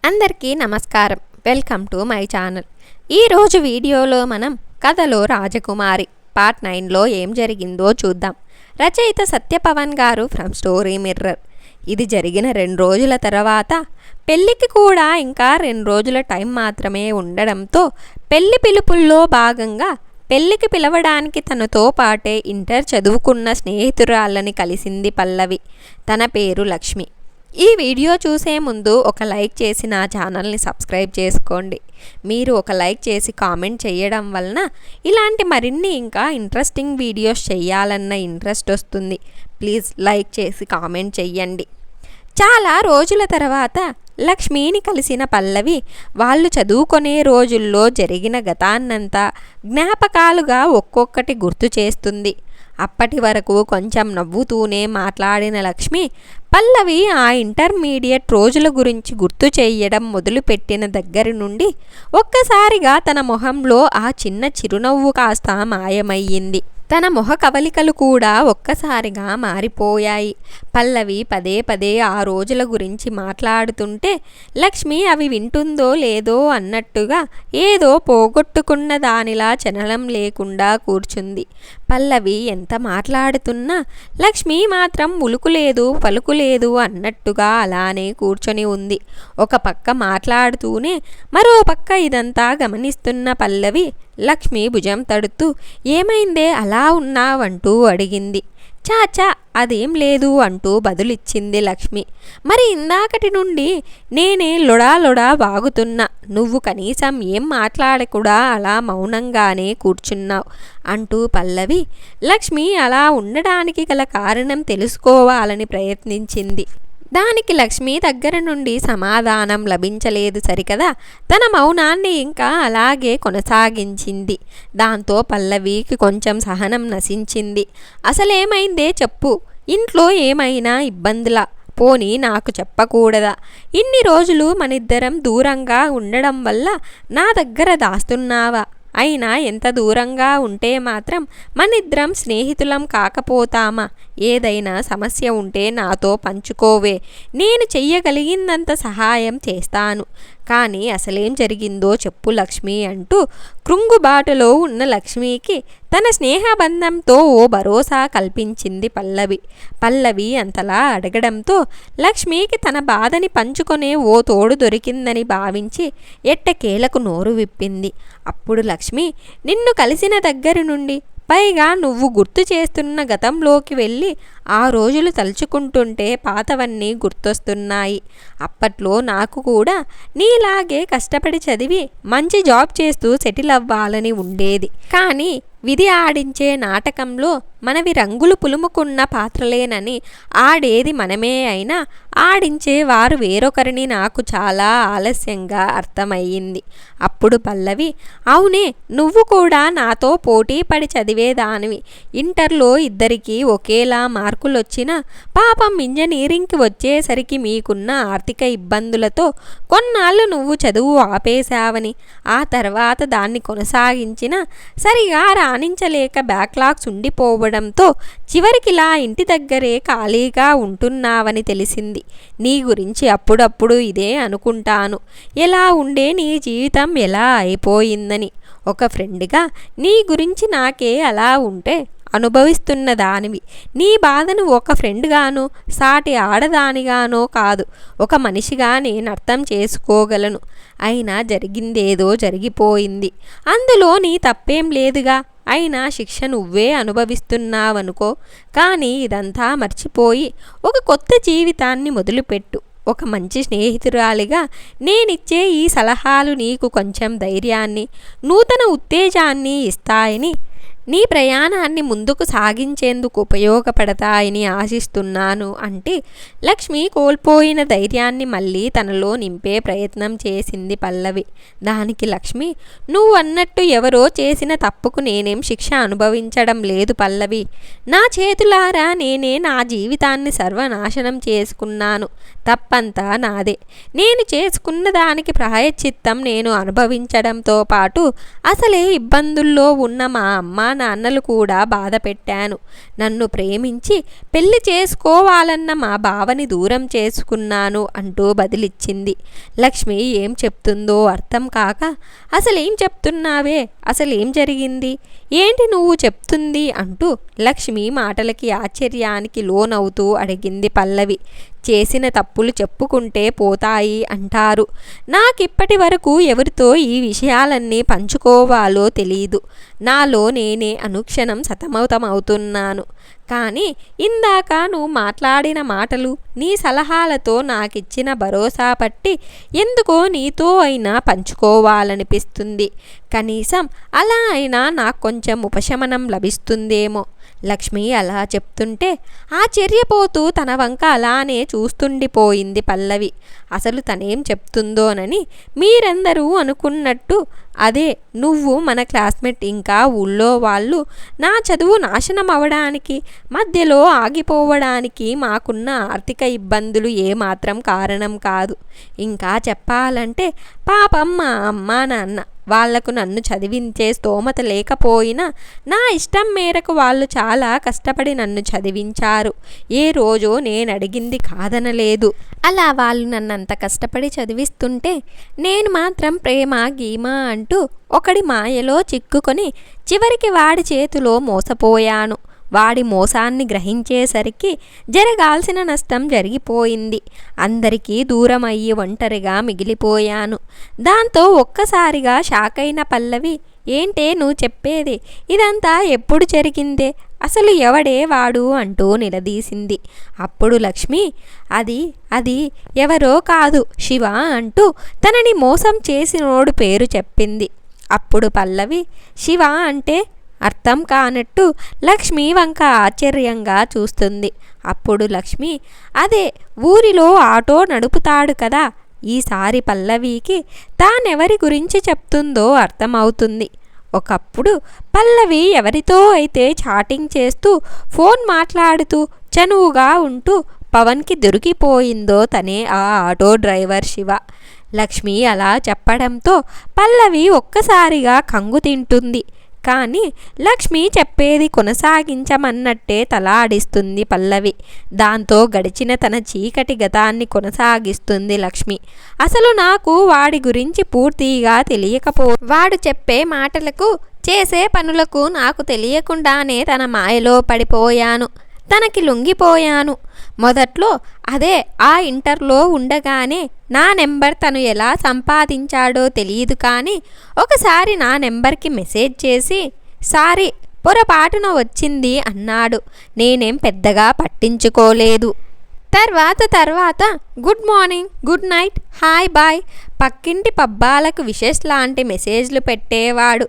అందరికీ నమస్కారం. Welcome to my channel. ఈరోజు వీడియోలో మనం కథలో రాజకుమారి పార్ట్ 9లో ఏం జరిగిందో చూద్దాం. రచయిత సత్యపవన్ గారు ఫ్రమ్ స్టోరీ మిర్రర్. ఇది జరిగిన 2 రోజుల తర్వాత పెళ్ళికి కూడా ఇంకా 2 రోజుల టైం మాత్రమే ఉండడంతో పెళ్లి పిలుపుల్లో భాగంగా పెళ్లికి పిలవడానికి తనతో పాటే ఇంటర్ చదువుకున్న స్నేహితురాళ్ళని కలిసింది పల్లవి. తన పేరు లక్ష్మి. ఈ వీడియో చూసే ముందు ఒక లైక్ చేసి నా ఛానల్ని సబ్స్క్రైబ్ చేసుకోండి. మీరు ఒక లైక్ చేసి కామెంట్ చేయడం వలన ఇలాంటి మరిన్ని ఇంకా ఇంట్రెస్టింగ్ వీడియోస్ చేయాలన్న ఇంట్రెస్ట్ వస్తుంది. ప్లీజ్ లైక్ చేసి కామెంట్ చెయ్యండి. చాలా రోజుల తర్వాత లక్ష్మిని కలిసిన పల్లవి వాళ్ళు చదువుకునే రోజుల్లో జరిగిన గతాన్నంతా జ్ఞాపకాలుగా ఒక్కొక్కటి గుర్తు చేస్తుంది. అప్పటి వరకు కొంచెం నవ్వుతూనే మాట్లాడిన లక్ష్మి పల్లవి ఆ ఇంటర్మీడియట్ రోజుల గురించి గుర్తు చేయడం మొదలుపెట్టిన దగ్గరి నుండి ఒక్కసారిగా తన మొహంలో ఆ చిన్న చిరునవ్వు కాస్త మాయమయ్యింది. తన మొహ కవలికలు కూడా ఒక్కసారిగా మారిపోయాయి. పల్లవి పదే పదే ఆ రోజుల గురించి మాట్లాడుతుంటే లక్ష్మి అవి వింటుందో లేదో అన్నట్టుగా ఏదో పోగొట్టుకున్న దానిలా చలనం లేకుండా కూర్చుంది. పల్లవి ఎంత మాట్లాడుతున్నా లక్ష్మి మాత్రం ఉలుకులేదు పలుకులేదు అన్నట్టుగా అలానే కూర్చొని ఉంది. ఒక పక్క మాట్లాడుతూనే మరో పక్క ఇదంతా గమనిస్తున్న పల్లవి లక్ష్మి భుజం తడుతూ ఏమైందే అలా ఉన్నావంటూ అడిగింది. చాచా అదేం లేదు అంటూ బదులిచ్చింది లక్ష్మి. మరి ఇందాకటి నుండి నేనే లొడా వాగుతున్నా, నువ్వు కనీసం ఏం మాట్లాడకుండా అలా మౌనంగానే కూర్చున్నావు అంటూ పల్లవి లక్ష్మి అలా ఉండడానికి గల కారణం తెలుసుకోవాలని ప్రయత్నించింది. దానికి లక్ష్మి దగ్గర నుండి సమాధానం లభించలేదు సరికదా. తన మౌనాన్ని ఇంకా అలాగే కొనసాగించింది. దాంతో పల్లవికి కొంచెం సహనం నశించింది. అసలేమైందే చెప్పు, ఇంట్లో ఏమైనా ఇబ్బందులా? పోనీ నాకు చెప్పకూడదా? ఇన్ని రోజులు మనిద్దరం దూరంగా ఉండడం వల్ల నా దగ్గర దాస్తున్నావా? అయినా ఎంత దూరంగా ఉంటే మాత్రం మనిద్దరం స్నేహితులం కాకపోతామా? ఏదైనా సమస్య ఉంటే నాతో పంచుకోవే, నేను చెయ్యగలిగిందంత సహాయం చేస్తాను. కానీ అసలేం జరిగిందో చెప్పు లక్ష్మి అంటూ కృంగుబాటులో ఉన్న లక్ష్మికి తన స్నేహబంధంతో ఓ భరోసా కల్పించింది పల్లవి అంతలా అడగడంతో లక్ష్మికి తన బాధని పంచుకొనే ఓ తోడు దొరికిందని భావించి ఎట్టకేలకు నోరు విప్పింది. అప్పుడు లక్ష్మి, నిన్ను కలిసిన దగ్గరి నుండి పైగా నువ్వు గుర్తు చేస్తున్న గతంలోకి వెళ్ళి ఆ రోజులు తలుచుకుంటుంటే పాతవన్నీ గుర్తొస్తున్నాయి. అప్పట్లో నాకు కూడా నీలాగే కష్టపడి చదివి మంచి జాబ్ చేస్తూ సెటిల్ అవ్వాలని ఉండేది. కానీ విధి ఆడించే నాటకంలో మనవి రంగులు పులుముకున్న పాత్రలేనని ఆడేది మనమే అయినా ఆడించే వారు వేరొకరిని నాకు చాలా ఆలస్యంగా అర్థమయ్యింది. అప్పుడు పల్లవి, అవునే, నువ్వు కూడా నాతో పోటీ పడి చదివేదానివి. ఇంటర్లో ఇద్దరికీ ఒకేలా మార్కులొచ్చినా పాపం ఇంజనీరింగ్కి వచ్చేసరికి మీకున్న ఆర్థిక ఇబ్బందులతో కొన్నాళ్ళు నువ్వు చదువు ఆపేశావని, ఆ తర్వాత దాన్ని కొనసాగించిన సరిగా రాణించలేక బ్యాక్లాగ్స్ ఉండిపోవడంతో చివరికిలా ఇంటి దగ్గరే ఖాళీగా ఉంటున్నావని తెలిసింది. నీ గురించి అప్పుడప్పుడు ఇదే అనుకుంటాను, ఎలా ఉండే నీ జీవితం ఎలా అయిపోయిందని. ఒక ఫ్రెండ్గా నీ గురించి నాకే అలా ఉంటే అనుభవిస్తున్న దానివి. నీ బాధను ఒక ఫ్రెండ్గానో సాటి ఆడదానిగానో కాదు, ఒక మనిషిగా నేను అర్థం చేసుకోగలను. అయినా జరిగిందేదో జరిగిపోయింది, అందులో నీ తప్పేం లేదుగా. అయినా శిక్ష నువ్వే అనుభవిస్తున్నావనుకో. కానీ ఇదంతా మర్చిపోయి ఒక కొత్త జీవితాన్ని మొదలుపెట్టు. ఒక మంచి స్నేహితురాలిగా నేనిచ్చే ఈ సలహాలు నీకు కొంచెం ధైర్యాన్ని, నూతన ఉత్తేజాన్ని ఇస్తాయని, నీ ప్రయాణాన్ని ముందుకు సాగించేందుకు ఉపయోగపడతాయని ఆశిస్తున్నాను అంటే లక్ష్మి కోల్పోయిన ధైర్యాన్ని మళ్ళీ తనలో నింపే ప్రయత్నం చేసింది పల్లవి. దానికి లక్ష్మి, నువ్వు అన్నట్టు ఎవరో చేసిన తప్పుకు నేనేం శిక్ష అనుభవించడం లేదు పల్లవి. నా చేతులారా నేనే నా జీవితాన్ని సర్వనాశనం చేసుకున్నాను. తప్పంతా నాదే. నేను చేసుకున్న దానికి ప్రాయశ్చిత్తం నేను అనుభవించడంతో పాటు అసలే ఇబ్బందుల్లో ఉన్న మా అమ్మా నాన్నలు కూడా బాధ పెట్టాను. నన్ను ప్రేమించి పెళ్లి చేసుకోవాలన్న మా బావని దూరం చేసుకున్నాను అంటూ బదిలిచ్చింది. లక్ష్మి ఏం చెప్తుందో అర్థం కాక, అసలేం చెప్తున్నావే, అసలేం జరిగింది, ఏంటి నువ్వు చెప్తుంది అంటూ లక్ష్మి మాటలకి ఆశ్చర్యానికి లోనవుతూ అడిగింది పల్లవి. చేసిన తప్పులు చెప్పుకుంటే పోతాయి అంటారు. నాకిప్పటి వరకు ఎవరితో ఈ విషయాలన్నీ పంచుకోవాలో తెలీదు. నాలో నేనే అనుక్షణం సతమతమవుతున్నాను. కానీ ఇందాక నువ్వు మాట్లాడిన మాటలు, నీ సలహాలతో నాకిచ్చిన భరోసా పట్టి ఎందుకో నీతో అయినా పంచుకోవాలనిపిస్తుంది. కనీసం అలా అయినా నాకు కొంచెం ఉపశమనం లభిస్తుందేమో. లక్ష్మి అలా చెప్తుంటే ఆశ్చర్యపోతూ తన వంక అలానే చూస్తుండిపోయింది పల్లవి. అసలు తనేం చెప్తుందోనని మీరందరూ అనుకున్నట్టు అదే, నువ్వు మన క్లాస్మేట్, ఇంకా ఊళ్ళో వాళ్ళు నా చదువు నాశనం అవడానికి, మధ్యలో ఆగిపోవడానికి మాకున్న ఆర్థిక ఇబ్బందులు ఏమాత్రం కారణం కాదు. ఇంకా చెప్పాలంటే పాపం మా అమ్మా నాన్న, వాళ్లకు నన్ను చదివించే స్తోమత లేకపోయినా నా ఇష్టం మేరకు వాళ్ళు చాలా కష్టపడి నన్ను చదివించారు. ఏ రోజో నేను అడిగింది కాదనలేదు. అలా వాళ్ళు నన్నంత కష్టపడి చదివిస్తుంటే నేను మాత్రం ప్రేమ గీమా అంటూ ఒకడి మాయలో చిక్కుకొని చివరికి వాడి చేతిలో మోసపోయాను. వాడి మోసాన్ని గ్రహించేసరికి జరగాల్సిన నష్టం జరిగిపోయింది. అందరికీ దూరం అయ్యి ఒంటరిగా మిగిలిపోయాను. దాంతో ఒక్కసారిగా షాక్ అయిన పల్లవి, ఏంటే నువ్వు చెప్పేది, ఇదంతా ఎప్పుడు జరిగిందే, అసలు ఎవడే వాడు అంటూ నిలదీసింది. అప్పుడు లక్ష్మి, అది ఎవరో కాదు, శివ అంటూ తనని మోసం చేసినోడు పేరు చెప్పింది. అప్పుడు పల్లవి, శివ అంటే అర్థం కానట్టు లక్ష్మి వంక ఆశ్చర్యంగా చూస్తుంది. అప్పుడు లక్ష్మి, అదే ఊరిలో ఆటో నడుపుతాడు కదా. ఈసారి పల్లవికి తానెవరి గురించి చెప్తుందో అర్థమవుతుంది. ఒకప్పుడు పల్లవి ఎవరితో అయితే చాటింగ్ చేస్తూ ఫోన్ మాట్లాడుతూ చనువుగా ఉంటూ పవన్కి దొరికిపోయిందో తనే ఆ ఆటో డ్రైవర్ శివ. లక్ష్మి అలా చెప్పడంతో పల్లవి ఒక్కసారిగా కంగు తింటుంది. కానీ లక్ష్మి చెప్పేది కొనసాగించమన్నట్టే తలాడిస్తుంది పల్లవి. దాంతో గడిచిన తన చీకటి గతాన్ని కొనసాగిస్తుంది లక్ష్మి. అసలు నాకు వాడి గురించి పూర్తిగా తెలియకపో, వాడు చెప్పే మాటలకు చేసే పనులకు నాకు తెలియకుండానే తన మాయలో పడిపోయాను, తనకి లొంగిపోయాను. మొదట్లో అదే ఆ ఇంటర్లో ఉండగానే నా నెంబర్ తను ఎలా సంపాదించాడో తెలియదు, కానీ ఒకసారి నా నెంబర్కి మెసేజ్ చేసి సారీ పొరపాటున వచ్చింది అన్నాడు. నేనేం పెద్దగా పట్టించుకోలేదు. తర్వాత good morning, good night, hi bye, పక్కింటి పబ్బాలకు విషెస్ లాంటి మెసేజ్లు పెట్టేవాడు.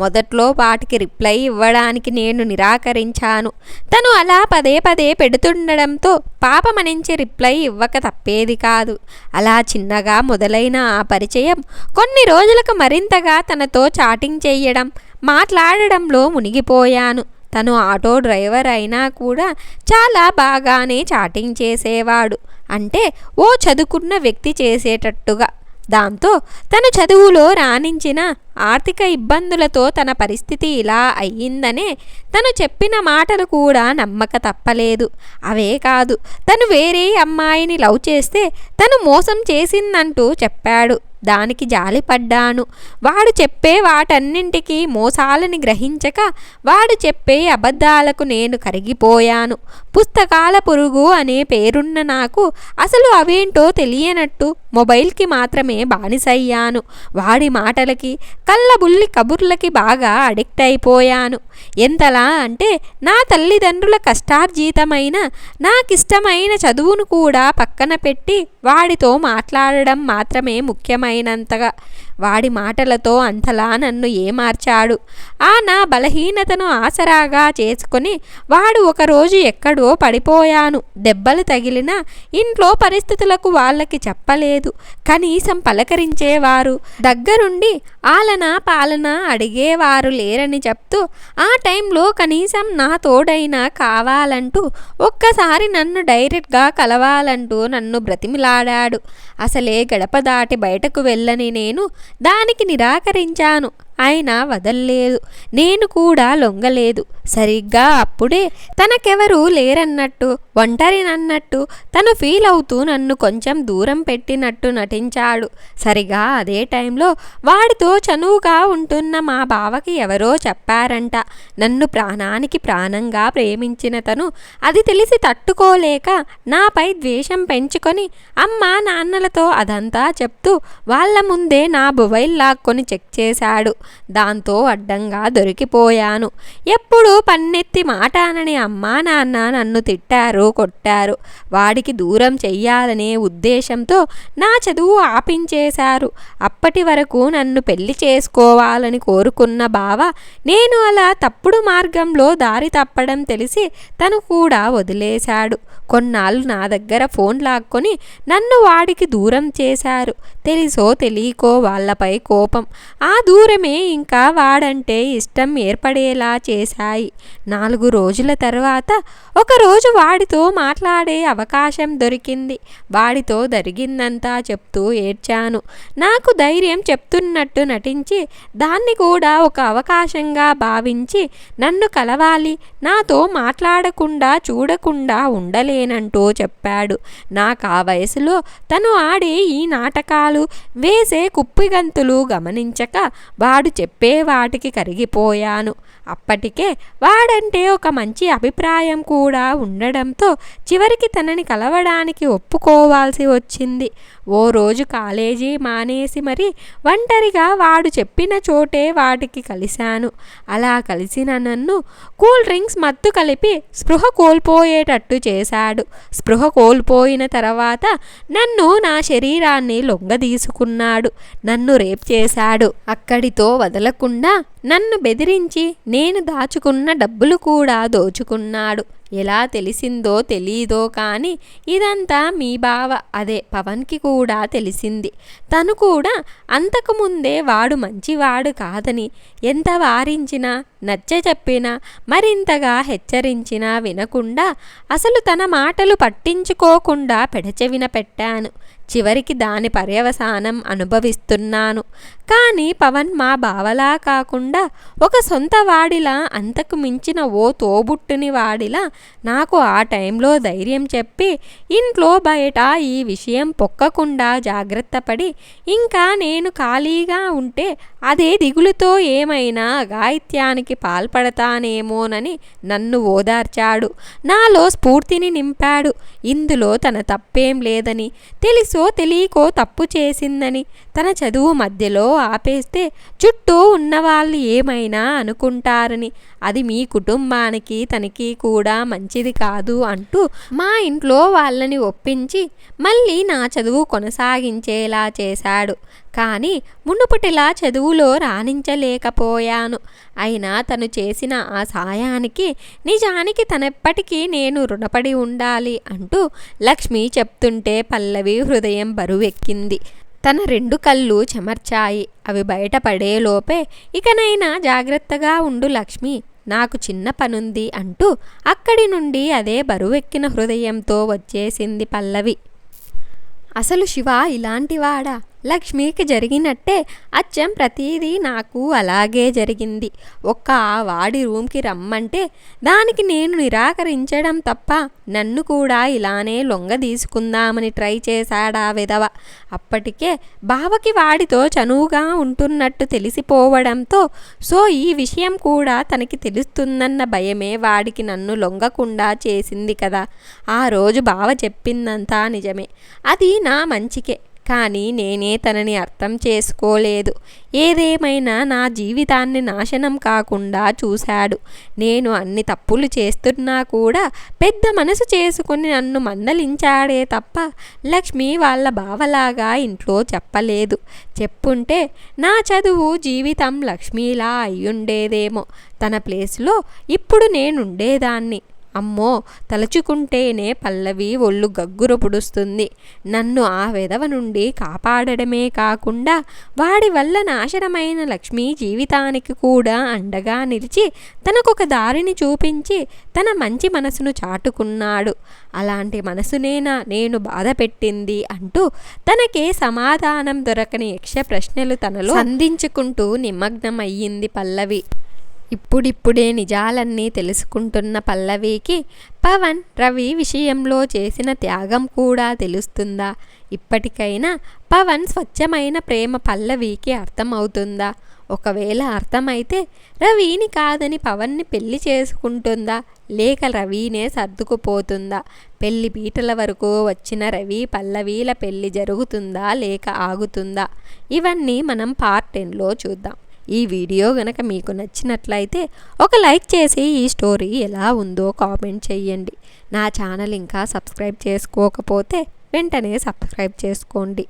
మొదట్లో వాటికి రిప్లై ఇవ్వడానికి నేను నిరాకరించాను. తను అలా పదే పెడుతుండడంతో పాపమనించి రిప్లై ఇవ్వక తప్పేది కాదు. అలా చిన్నగా మొదలైన ఆ పరిచయం కొన్ని రోజులకు మరింతగా తనతో చాటింగ్ చేయడం, మాట్లాడడంలో మునిగిపోయాను. తను ఆటో డ్రైవర్ అయినా కూడా చాలా బాగానే చాటింగ్ చేసేవాడు. అంటే ఓ చదువుకున్న వ్యక్తి చేసేటట్టుగా. దాంతో తను చదువులో రాణించిన ఆర్థిక ఇబ్బందులతో తన పరిస్థితి ఇలా అయ్యిందనే తను చెప్పిన మాటలు కూడా నమ్మక తప్పలేదు. అవే కాదు, తను వేరే అమ్మాయిని లవ్ చేస్తే తను మోసం చేసిందంటూ చెప్పాడు. దానికి జాలిపడ్డాను. వాడు చెప్పే వాటన్నింటికీ మోసాలని గ్రహించక వాడు చెప్పే అబద్ధాలకు నేను కరిగిపోయాను. పుస్తకాల పురుగు అనే పేరున్న నాకు అసలు అవేంటో తెలియనట్టు మొబైల్కి మాత్రమే బానిసయ్యాను. వాడి మాటలకి, కళ్ళబుల్లి కబుర్లకి బాగా అడిక్ట్ అయిపోయాను. ఎంతలా అంటే నా తల్లిదండ్రుల కష్టార్జితమైన నాకిష్టమైన చదువును కూడా పక్కన పెట్టి వాడితో మాట్లాడడం మాత్రమే ముఖ్యమైనంతగా. వాడి మాటలతో అంతలా నన్ను ఏమార్చాడు. ఆ నా బలహీనతను ఆసరాగా చేసుకొని వాడు ఒకరోజు ఎక్కడో పడిపోయాను. దెబ్బలు తగిలినా ఇంట్లో పరిస్థితులకు వాళ్ళకి చెప్పలేదు. లేదు. కనీసం పలకరించేవారు, దగ్గరుండి ఆలన పాలన అడిగేవారు లేరని చెప్తూ ఆ టైంలో కనీసం నా తోడైనా కావాలంటూ ఒక్కసారి నన్ను డైరెక్ట్గా కలవాలంటూ నన్ను బ్రతిమిలాడాడు. అసలే గడప దాటి బయటకు వెళ్ళని నేను దానికి నిరాకరించాను. అయినా వదల్లేదు. నేను కూడా లొంగలేదు. సరిగ్గా అప్పుడే తనకెవరూ లేరన్నట్టు, ఒంటరినన్నట్టు తను ఫీల్ అవుతూ నన్ను కొంచెం దూరం పెట్టినట్టు నటించాడు. సరిగా అదే టైంలో వాడితో చనువుగా ఉంటున్న మా బావకి ఎవరో చెప్పారంట, నన్ను ప్రాణానికి ప్రాణంగా ప్రేమించిన తను అది తెలిసి తట్టుకోలేక నాపై ద్వేషం పెంచుకొని అమ్మా నాన్నలతో అదంతా చెప్తూ వాళ్ళ ముందే నా మొబైల్ లాక్కొని చెక్ చేశాడు. దాంతో అడ్డంగా దొరికిపోయాను. ఎప్పుడూ పన్నెత్తి మాట అనని అమ్మా నాన్న నన్ను తిట్టారు, కొట్టారు. వాడికి దూరం చెయ్యాలనే ఉద్దేశంతో నా చదువు ఆపించేశారు. అప్పటి వరకు నన్ను పెళ్లి చేసుకోవాలని కోరుకున్న బావ నేను అలా తప్పుడు మార్గంలో దారి తప్పడం తెలిసి తను కూడా వదిలేశాడు. కొన్నాళ్ళు నా దగ్గర ఫోన్ లాక్కొని నన్ను వాడికి దూరం చేశారు. తెలిసో తెలియకో వాళ్ళపై కోపం, ఆ దూరమే ఇంకా వాడంటే ఇష్టం ఏర్పడేలా చేశాయి. 4 రోజుల తర్వాత ఒకరోజు వాడితో మాట్లాడే అవకాశం దొరికింది. వాడితో జరిగిందంతా చెప్తూ ఏడ్చాను. నాకు ధైర్యం చెప్తున్నట్టు నటించి దాన్ని కూడా ఒక అవకాశంగా భావించి నన్ను కలవాలి, నాతో మాట్లాడకుండా చూడకుండా ఉండలేనంటూ చెప్పాడు. నాకు ఆ వయసులో తను ఆడే ఈ నాటకాలు, వేసే కుప్పిగంతులు గమనించక వాడు చెప్పే వాటికి కరిగిపోయాను. అప్పటికే వాడంటే ఒక మంచి అభిప్రాయం కూడా ఉండడంతో చివరికి తనని కలవడానికి ఒప్పుకోవాల్సి వచ్చింది. ఓ రోజు కాలేజీ మానేసి మరి ఒంటరిగా వాడు చెప్పిన చోటే వాటికి కలిశాను. అలా కలిసిన నన్ను కూల్ డ్రింక్స్ మత్తు కలిపి స్పృహ కోల్పోయేటట్టు చేశాడు. స్పృహ కోల్పోయిన తర్వాత నన్ను నా శరీరాన్ని లొంగదీసుకున్నాడు. నన్ను రేప్ చేశాడు. అక్కడితో వదలకుండా నన్ను బెదిరించి నేను దాచుకున్న డబ్బులు కూడా దోచుకున్నాడు. ఎలా తెలిసిందో తెలీదో కానీ ఇదంతా మీ బావ అదే పవన్కి కూడా తెలిసింది. తను కూడా అంతకుముందే వాడు మంచివాడు కాదని ఎంత వారించినా నచ్చ చెప్పినా మరింతగా హెచ్చరించినా వినకుండా అసలు తన మాటలు పట్టించుకోకుండా పెడచెవిన పెట్టాను. చివరికి దాని పర్యవసానం అనుభవిస్తున్నాను. కానీ పవన్ మా బావలా కాకుండా ఒక సొంత వాడిలా, అంతకు మించిన ఓ తోబుట్టుని వాడిలా నాకు ఆ టైంలో ధైర్యం చెప్పి ఇంట్లో బయట ఈ విషయం పొక్కకుండా జాగ్రత్త పడి ఇంకా నేను ఖాళీగా ఉంటే అదే దిగులుతో ఏమైనా అఘాయిత్యానికి పాల్పడతానేమోనని నన్ను ఓదార్చాడు. నాలో స్ఫూర్తిని నింపాడు. ఇందులో తన తప్పేం లేదని, తెలుసో తెలియకో తప్పు చేసిందని, తన చదువు మధ్యలో ఆపేస్తే చుట్టూ ఉన్నవాళ్ళు ఏమైనా అనుకుంటారని, అది మీ కుటుంబానికి తనకి కూడా మంచిది కాదు అంటూ మా ఇంట్లో వాళ్ళని ఒప్పించి మళ్ళీ నా చదువు కొనసాగించేలా చేశాడు. కానీ మునుపటిలా చదువులో రాణించలేకపోయాను. అయినా తను చేసిన ఆ సాయానికి నిజానికి తనెప్పటికీ నేను రుణపడి ఉండాలి అంటూ లక్ష్మి చెప్తుంటే పల్లవి హృదయం బరువెక్కింది. తన 2 కళ్ళు చెమర్చాయి. అవి బయటపడేలోపే ఇకనైనా జాగ్రత్తగా ఉండు లక్ష్మి, నాకు చిన్న పనుంది అంటూ అక్కడి నుండి అదే బరువెక్కిన హృదయంతో వచ్చేసింది పల్లవి. అసలు శివ ఇలాంటివాడా? లక్ష్మికి జరిగినట్టే అచ్చం ప్రతీదీ నాకు అలాగే జరిగింది. ఒక్క ఆ వాడి రూమ్కి రమ్మంటే దానికి నేను నిరాకరించడం తప్ప నన్ను కూడా ఇలానే లొంగ తీసుకుందామని ట్రై చేశాడా విధవ. అప్పటికే బావకి వాడితో చనువుగా ఉంటున్నట్టు తెలిసిపోవడంతో సో ఈ విషయం కూడా తనకి తెలుస్తుందన్న భయమే వాడికి నన్ను లొంగకుండా చేసింది కదా. ఆ రోజు బావ చెప్పిందంతా నిజమే. అది నా మంచికే. కానీ నేనే తనని అర్థం చేసుకోలేదు. ఏదేమైనా నా జీవితాన్ని నాశనం కాకుండా చూశాడు. నేను అన్ని తప్పులు చేస్తున్నా కూడా పెద్ద మనసు చేసుకుని నన్ను మందలించాడే తప్ప లక్ష్మి వాళ్ళ బావలాగా ఇంట్లో చెప్పలేదు. చెప్పుంటే నా చదువు జీవితం లక్ష్మిలా అయ్యుండేదేమో. తన ప్లేస్లో ఇప్పుడు నేనుండేదాన్ని. అమ్మో, తలుచుకుంటేనే పల్లవి ఒళ్ళు గగ్గుర పుడుస్తుంది. నన్ను ఆ వెధవ నుండి కాపాడడమే కాకుండా వాడి వల్ల నాశనమైన లక్ష్మి జీవితానికి కూడా అండగా నిలిచి తనకొక దారిని చూపించి తన మంచి మనసును చాటుకున్నాడు. అలాంటి మనసునేనా నేను బాధ పెట్టింది అంటూ తనకే సమాధానం దొరకని యక్ష ప్రశ్నలు తనలో సంధించుకుంటూ నిమగ్నమయ్యింది పల్లవి. ఇప్పుడిప్పుడే నిజాలన్నీ తెలుసుకుంటున్న పల్లవికి పవన్, రవి విషయంలో చేసిన త్యాగం కూడా తెలుస్తుందా? ఇప్పటికైనా పవన్ స్వచ్ఛమైన ప్రేమ పల్లవికి అర్థమవుతుందా? ఒకవేళ అర్థమైతే రవిని కాదని పవన్ని పెళ్లి చేసుకుంటుందా, లేక రవినే సర్దుకుపోతుందా? పెళ్లి పీటల వరకు వచ్చిన రవి పల్లవిల పెళ్లి జరుగుతుందా లేక ఆగుతుందా? ఇవన్నీ మనం పార్ట్ 10లో చూద్దాం. ఈ వీడియో గనక మీకు నచ్చినట్లయితే ఒక లైక్ చేసి ఈ స్టోరీ ఎలా ఉందో కామెంట్ చేయండి. నా ఛానల్ ఇంకా సబ్స్క్రైబ్ చేసుకోకపోతే వెంటనే సబ్స్క్రైబ్ చేసుకోండి.